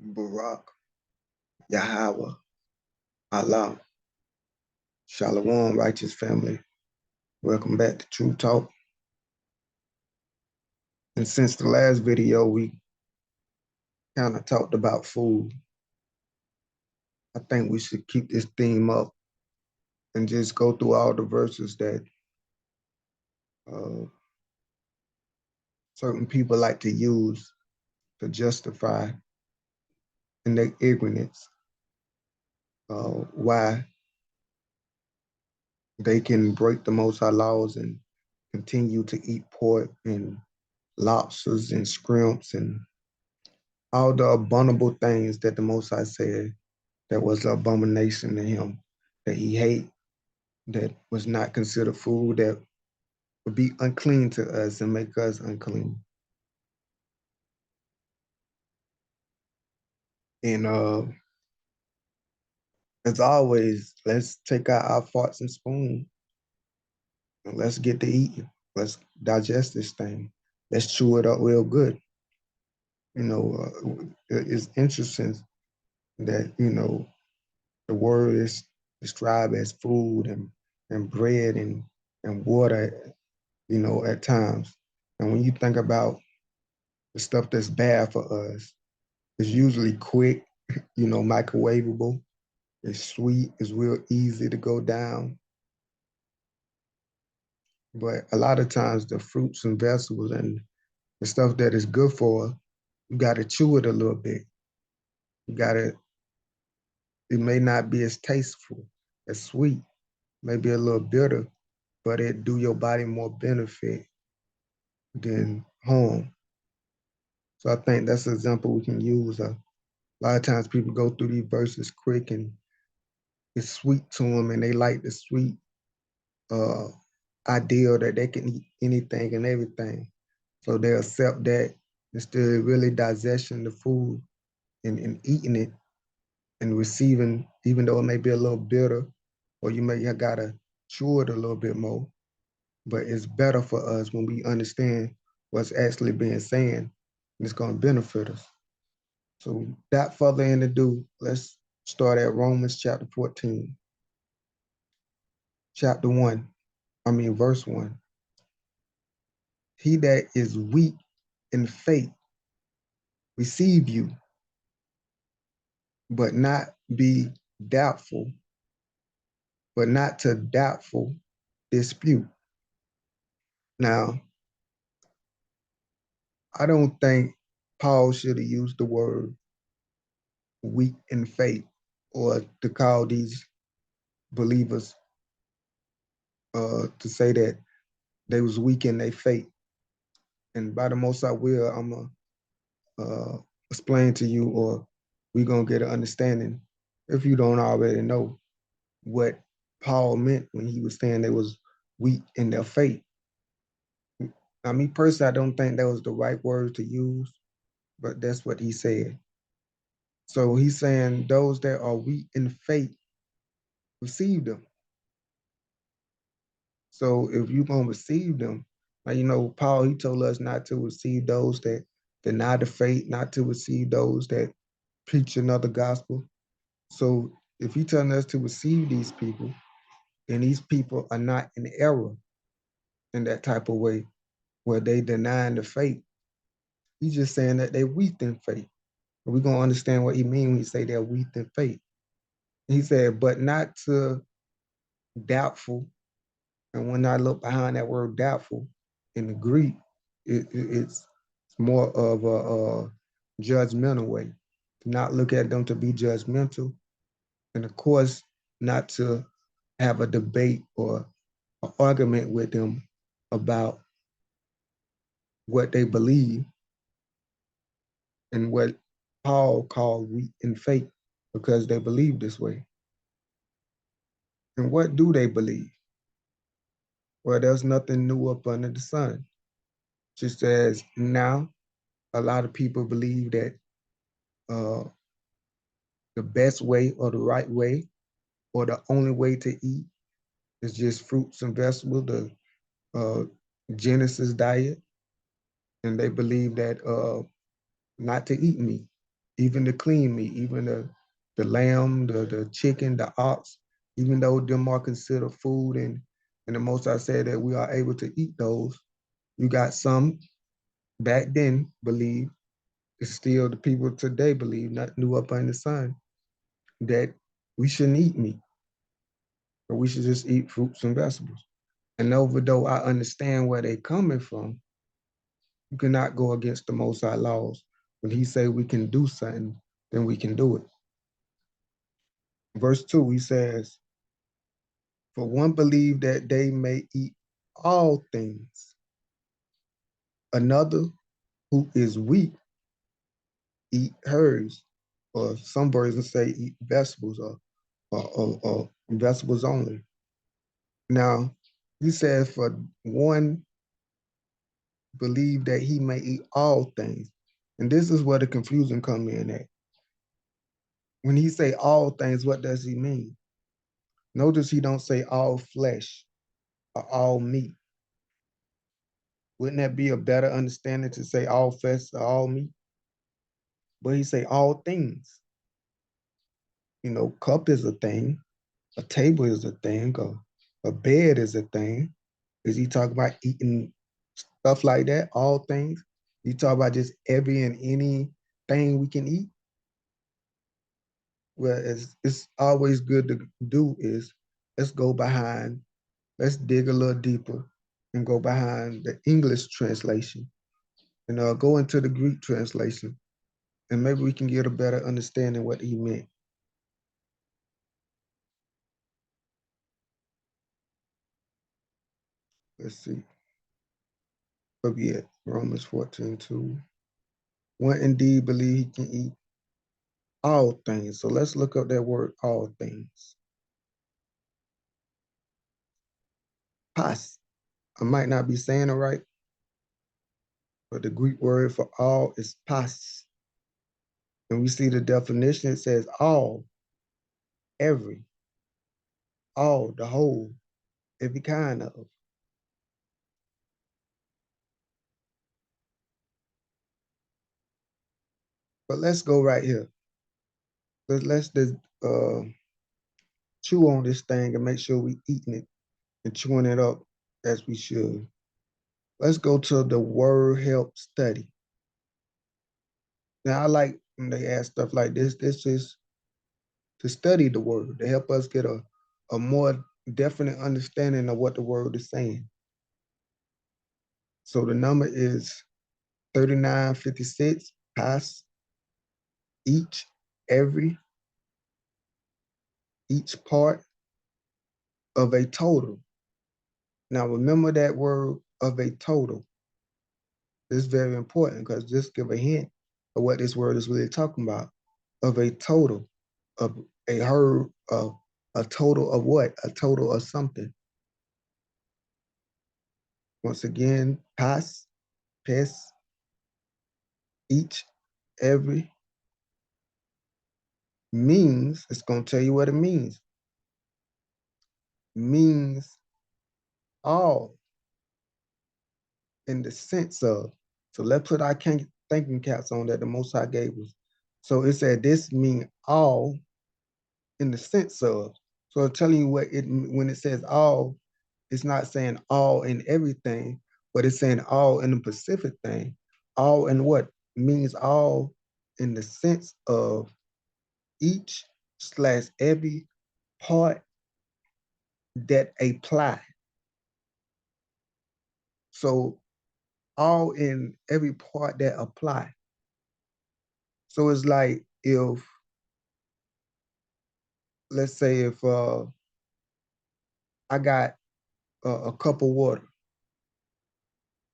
Barak, Yahweh, Allah, Shalom, righteous family. Welcome back to True Talk. And since the last video, we kind of talked about food. I think we should keep this theme up and just go through all the verses that certain people like to use to justify in their ignorance why they can break the Most High laws and continue to eat pork and lobsters and shrimps and all the abominable things that the Most High said that was an abomination to him, that he hate, that was not considered food, that would be unclean to us and make us unclean. And as always, let's take out our forks and spoons and let's get to eating. Let's digest this thing. Let's chew it up real good. It's interesting that, the word is described as food and bread and water, at times. And when you think about the stuff that's bad for us, it's usually quick, microwavable. It's sweet. It's real easy to go down. But a lot of times the fruits and vegetables and the stuff that is good for us, you got to chew it a little bit. It may not be as tasteful, as sweet, maybe a little bitter, but it do your body more benefit than harm. So I think that's an example we can use. A lot of times people go through these verses quick and it's sweet to them and they like the sweet idea that they can eat anything and everything. So they accept that instead of really digesting the food and eating it and receiving, even though it may be a little bitter, or you may have got to chew it a little bit more, but it's better for us when we understand what's actually being said, and it's going to benefit us. So without further ado, let's start at Romans chapter 14. Verse 1. He that is weak in faith receive you, but not be doubtful, but not to doubtful dispute. Now, I don't think Paul should have used the word weak in faith or to call these believers to say that they was weak in their faith. And by the most I will, I'm going to explain to you, or we're going to get an understanding, if you don't already know, what Paul meant when he was saying they was weak in their faith. Now, me personally, I don't think that was the right word to use, but that's what he said. So he's saying those that are weak in faith, receive them. So if you're going to receive them, Paul, he told us not to receive those that deny the faith, not to receive those that preach another gospel. So if he's telling us to receive these people, and these people are not in error in that type of way, where they denying the faith, he's just saying that they're weak in faith. And we're going to understand what he means when he say they're weak in faith. He said, but not to doubtful. And when I look behind that word doubtful in the Greek, it's more of a judgmental way. To not look at them to be judgmental. And of course, not to have a debate or an argument with them about what they believe and what Paul called weak in faith, because they believe this way. And what do they believe? Well, there's nothing new up under the sun. Just as now, a lot of people believe that the best way or the right way or the only way to eat is just fruits and vegetables, the Genesis diet. And they believe that not to eat meat. even the clean meat, even the lamb, the chicken, the ox, even though them are considered food, and the Most High said that we are able to eat those, you got some back then believe, it's still the people today believe, not new up under the sun, that we shouldn't eat meat, but we should just eat fruits and vegetables. And though I understand where they're coming from, you cannot go against the Most High laws. When he say we can do something, then we can do it. Verse 2, he says, for one believe that they may eat all things. Another who is weak eat herbs, or some versions say eat vegetables, or vegetables only. Now, he says for one believe that he may eat all things. And this is where the confusion come in at. When he say all things, what does he mean? Notice he don't say all flesh or all meat. Wouldn't that be a better understanding to say all flesh or all meat? But he say all things. You know, cup is a thing, a table is a thing, a bed is a thing. Is he talking about eating stuff like that, all things? You talk about just every and any thing we can eat? Well, it's always good to do is let's go behind, let's dig a little deeper and go behind the English translation and go into the Greek translation, and maybe we can get a better understanding what he meant. Let's see. Where we at? Romans 14:2. One indeed believe he can eat all things. So let's look up that word, all things. Pas. I might not be saying it right, but the Greek word for all is pas. And we see the definition, it says all, every, all, the whole, every kind of. But let's go right here. Let's just chew on this thing and make sure we eating it and chewing it up as we should. Let's go to the word help study. Now I like when they ask stuff like this. This is to study the word, to help us get a more definite understanding of what the word is saying. So the number is 3956, pas, each, every, each part of a total. Now remember that word of a total. This is very important because this give a hint of what this word is really talking about. Of a total, of a herb, of a total of what? A total of something. Once again, pas, pes, each, every, means, it's going to tell you what it means. Means all in the sense of. So let's put our thinking caps on that the Most High gave us. So it said this mean all in the sense of. So I'm telling you what it, when it says all, it's not saying all in everything, but it's saying all in the specific thing. All in what? Means all in the sense of each slash every part that apply. So all in every part that apply. So it's like if, let's say if I got a cup of water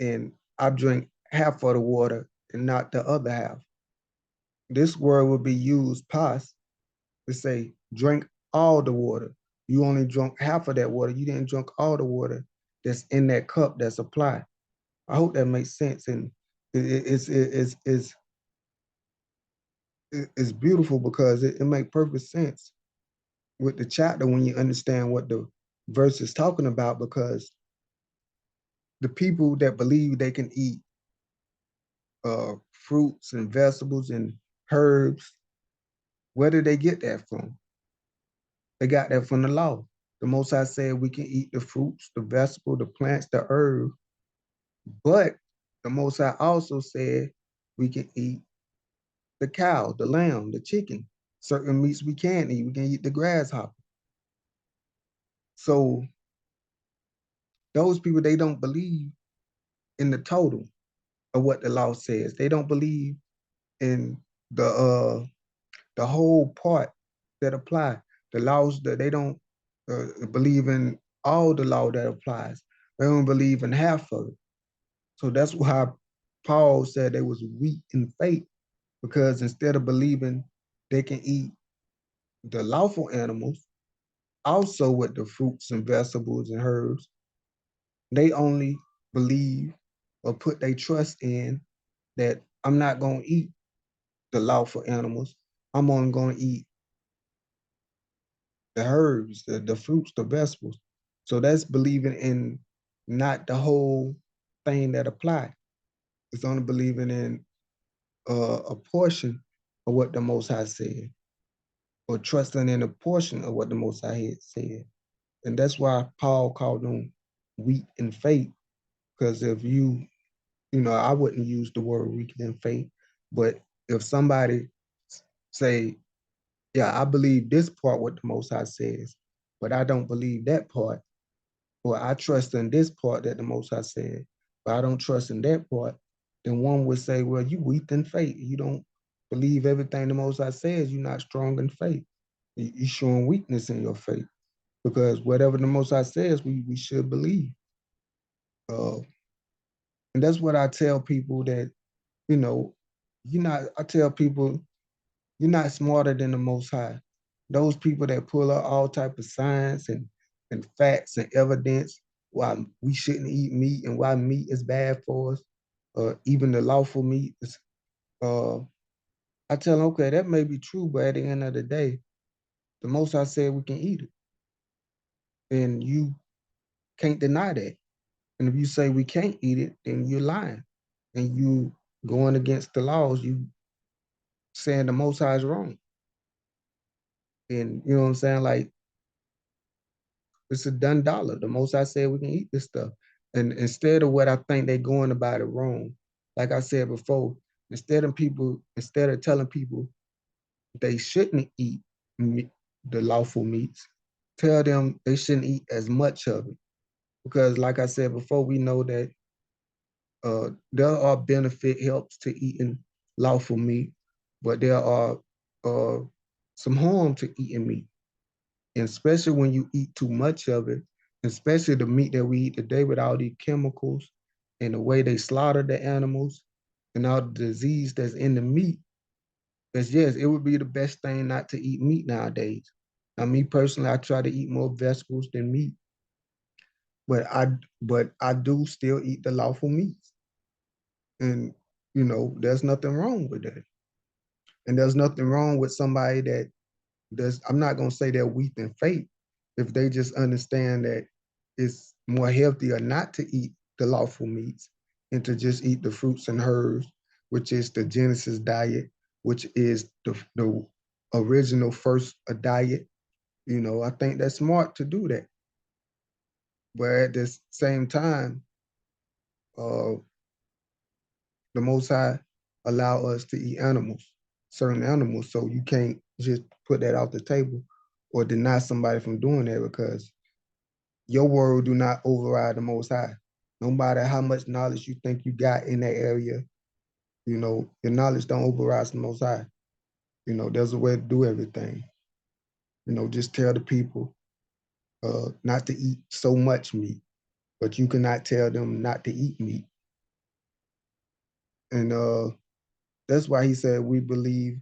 and I drink half of the water and not the other half, this word would be used past to say drink all the water. You only drunk half of that water. You didn't drink all the water that's in that cup that's applied. I hope that makes sense. And it's beautiful because it makes perfect sense with the chapter when you understand what the verse is talking about, because the people that believe they can eat fruits and vegetables and herbs. Where did they get that from? They got that from the law. The Most High said we can eat the fruits, the vegetable, the plants, the herb, but the Most High also said we can eat the cow, the lamb, the chicken. Certain meats we can't eat. We can eat the grasshopper. So those people, they don't believe in the total of what the law says. They don't believe in the whole part that apply. The laws that they don't believe in all the law that applies. They don't believe in half of it. So that's why Paul said they was weak in faith, because instead of believing they can eat the lawful animals, also with the fruits and vegetables and herbs, they only believe or put their trust in that I'm not going to eat the lawful animals. I'm only going to eat the herbs, the fruits, the vegetables. So that's believing in not the whole thing that apply. It's only believing in a portion of what the Most High said, or trusting in a portion of what the Most High had said. And that's why Paul called them weak in faith. Because if I wouldn't use the word weak in faith, but if somebody say, yeah, I believe this part what the Most High says, but I don't believe that part, or I trust in this part that the Most High said, but I don't trust in that part, then one would say, well, you weak in faith. You don't believe everything the Most High says. You're not strong in faith. You're showing weakness in your faith, because whatever the Most High says, we should believe. And that's what I tell people, that, I tell people, you're not smarter than the Most High. Those people that pull up all type of science and facts and evidence why we shouldn't eat meat and why meat is bad for us, even the lawful meat is, I tell them, okay, that may be true, but at the end of the day, the Most High said we can eat it. And you can't deny that. And if you say we can't eat it, then you're lying. And you going against the laws, you saying the Most High is wrong. And you know what I'm saying? Like, it's a done dollar. The Most High said we can eat this stuff. And instead of what I think they're going about it wrong, like I said before, instead of telling people they shouldn't eat meat, the lawful meats, tell them they shouldn't eat as much of it. Because like I said before, we know that there are benefit helps to eating lawful meat, but there are uh, some harm to eating meat. And especially when you eat too much of it, especially the meat that we eat today with all these chemicals and the way they slaughter the animals and all the disease that's in the meat, because yes, it would be the best thing not to eat meat nowadays. Now, me personally, I try to eat more vegetables than meat, but I do still eat the lawful meats. And there's nothing wrong with that. And there's nothing wrong with somebody that I'm not gonna say they're weak in faith, if they just understand that it's more healthier not to eat the lawful meats and to just eat the fruits and herbs, which is the Genesis diet, which is the original first diet. I think that's smart to do that. But at the same time, uh, the Most High allow us to eat animals, certain animals. So you can't just put that off the table or deny somebody from doing that, because your word do not override the Most High. No matter how much knowledge you think you got in that area, your knowledge don't override the Most High. There's a way to do everything. Just tell the people not to eat so much meat, but you cannot tell them not to eat meat. And that's why he said we believe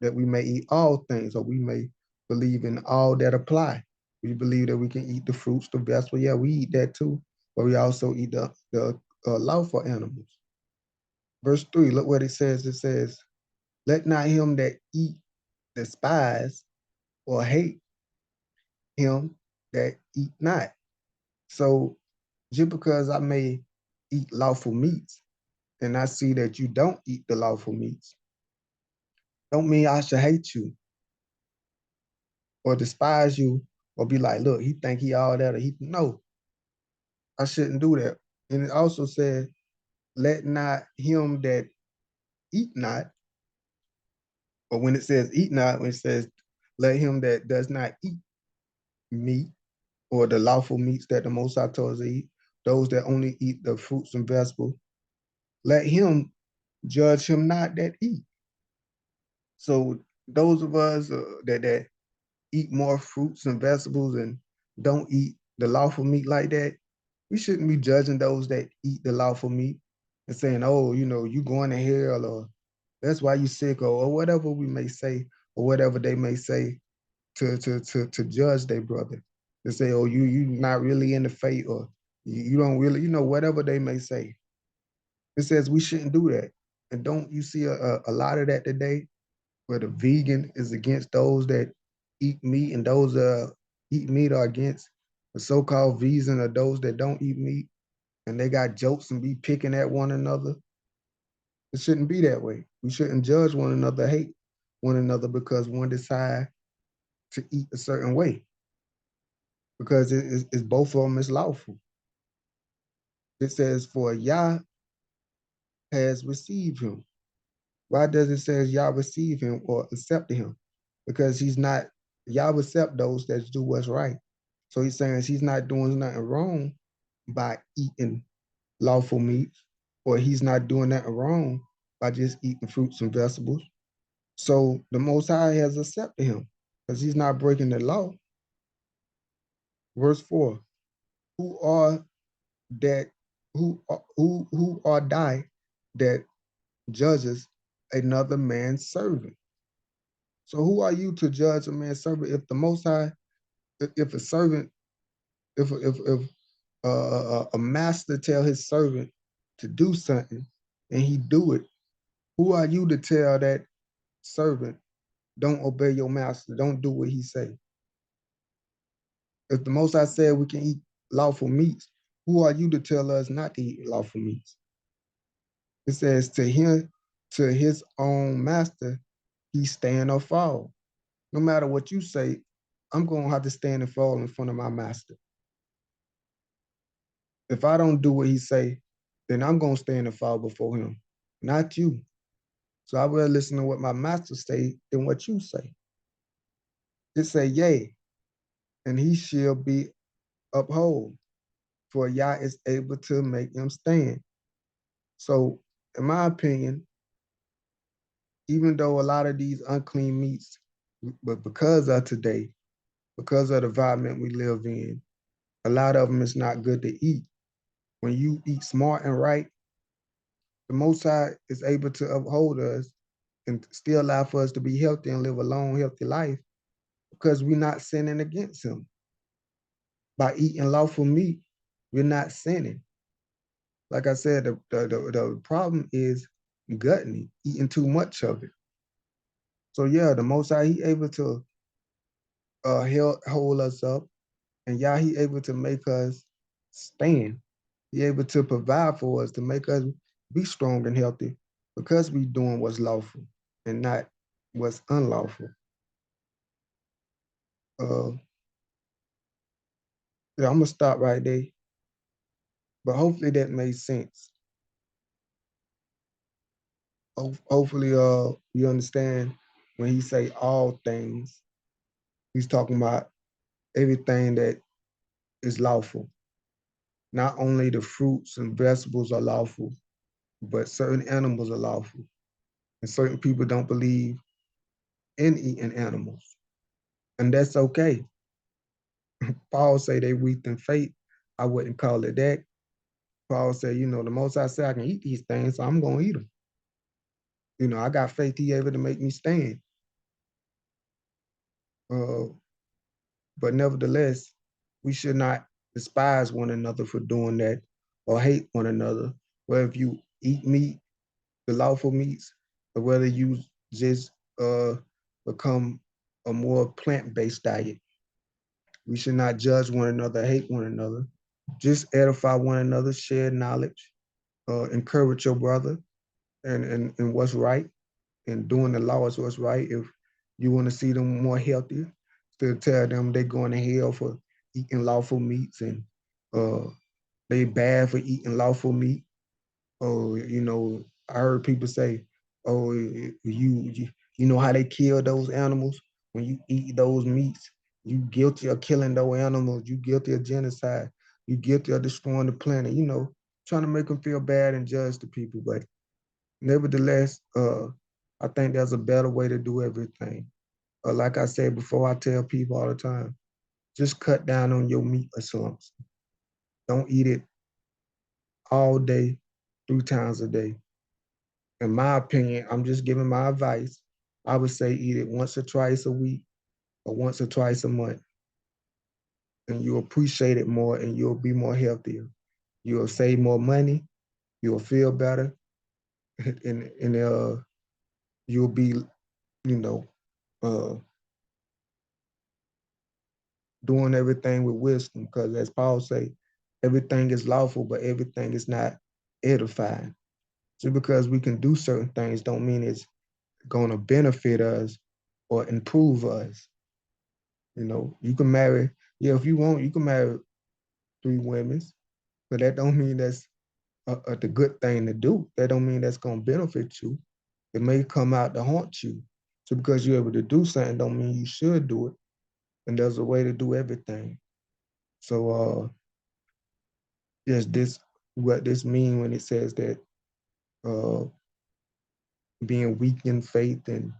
that we may eat all things, or we may believe in all that apply. We believe that we can eat the fruits, the vegetables. Yeah, we eat that too, but we also eat the lawful animals. Verse 3, look what it says. It says, let not him that eat despise or hate him that eat not. So just because I may eat lawful meats and I see that you don't eat the lawful meats, don't mean I should hate you or despise you or be like, look, he think he all that, or no, I shouldn't do that. And it also said, let not him that eat not, or when it says eat not, when it says, let him that does not eat meat or the lawful meats that the Most High told us to eat, those that only eat the fruits and vegetables, let him judge him not that eat. So those of us that eat more fruits and vegetables and don't eat the lawful meat like that, we shouldn't be judging those that eat the lawful meat and saying, oh, you going to hell, or that's why you sick, or whatever we may say, or whatever they may say to judge their brother. To say, oh, you not really in the faith, or you don't really, whatever they may say. It says we shouldn't do that. And don't you see a lot of that today, where the vegan is against those that eat meat, and those eat meat are against the so-called vegan, or those that don't eat meat, and they got jokes and be picking at one another. It shouldn't be that way. We shouldn't judge one another, hate one another because one decide to eat a certain way, because it's both of them is lawful. It says, for Yah has received him. Why does it say Yah receive him or accept him? Because he's not, Yah accept those that do what's right. So he's saying he's not doing nothing wrong by eating lawful meats, or he's not doing nothing wrong by just eating fruits and vegetables. So the Most High has accepted him because he's not breaking the law. Verse 4, who are that who are die that judges another man's servant? So who are you to judge a man's servant? If the Most High, if a servant, if a master tell his servant to do something and he do it, who are you to tell that servant, don't obey your master, don't do what he say? If the Most High said we can eat lawful meats, who are you to tell us not to eat lawful meats? It says to him, to his own master, he stand or fall. No matter what you say, I'm going to have to stand and fall in front of my master. If I don't do what he say, then I'm going to stand and fall before him, not you. So I will listen to what my master say than what you say. It say, yea, and he shall be upheld, for Yah is able to make him stand. So in my opinion, even though a lot of these unclean meats, but because of today, because of the environment we live in, a lot of them is not good to eat. When you eat smart and right, the Most High is able to uphold us and still allow for us to be healthy and live a long, healthy life, because we're not sinning against him. By eating lawful meat, we're not sinning. Like I said, the problem is gluttony, eating too much of it. So yeah, the Most High, he able to hold us up, and Yah, he able to make us stand. He able to provide for us to make us be strong and healthy, because we doing what's lawful and not what's unlawful. Yeah, I'm gonna stop right there, but hopefully that made sense. Hopefully, you understand when he say all things, he's talking about everything that is lawful. Not only the fruits and vegetables are lawful, but certain animals are lawful. And certain people don't believe in eating animals. And that's okay. Paul say they weak in faith. I wouldn't call it that. Paul said, the Most High said I can eat these things, so I'm going to eat them. I got faith he able to make me stand. But nevertheless, we should not despise one another for doing that or hate one another. Whether if you eat meat, the lawful meats, or whether you just become a more plant-based diet. We should not judge one another, hate one another. Just edify one another, share knowledge, encourage your brother and what's right. and doing the law is what's right. If you want to see them more healthier, still tell them they're going to hell for eating lawful meats, and uh, they bad for eating lawful meat. Oh, I heard people say, "Oh, you know how they kill those animals when you eat those meats. You guilty of killing those animals. You guilty of genocide. You guilty of destroying the planet." Trying to make them feel bad and judge the people. But nevertheless, I think there's a better way to do everything. Like I said before, I tell people all the time, just cut down on your meat consumption. Don't eat it all day, 3 times a day. In my opinion, I'm just giving my advice. I would say eat it once or twice a week or once or twice a month, and you'll appreciate it more and you'll be more healthier. You'll save more money, you'll feel better, and you'll be, you know, uh, doing everything with wisdom. Because as Paul say, everything is lawful, but everything is not edifying. Just because we can do certain things don't mean it's going to benefit us or improve us. You can marry, yeah, if you want, you can marry 3 women, but that don't mean that's the good thing to do. That don't mean that's going to benefit you. It may come out to haunt you. So because you're able to do something don't mean you should do it. And there's a way to do everything. So yes, this what this mean when it says that uh, being weak in faith and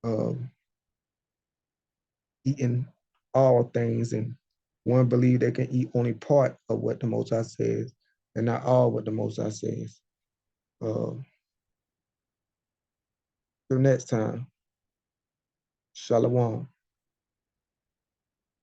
um, eating all things, and one believe they can eat only part of what the Most High says and not all what the Most High says. Uh, till next time, Shalom.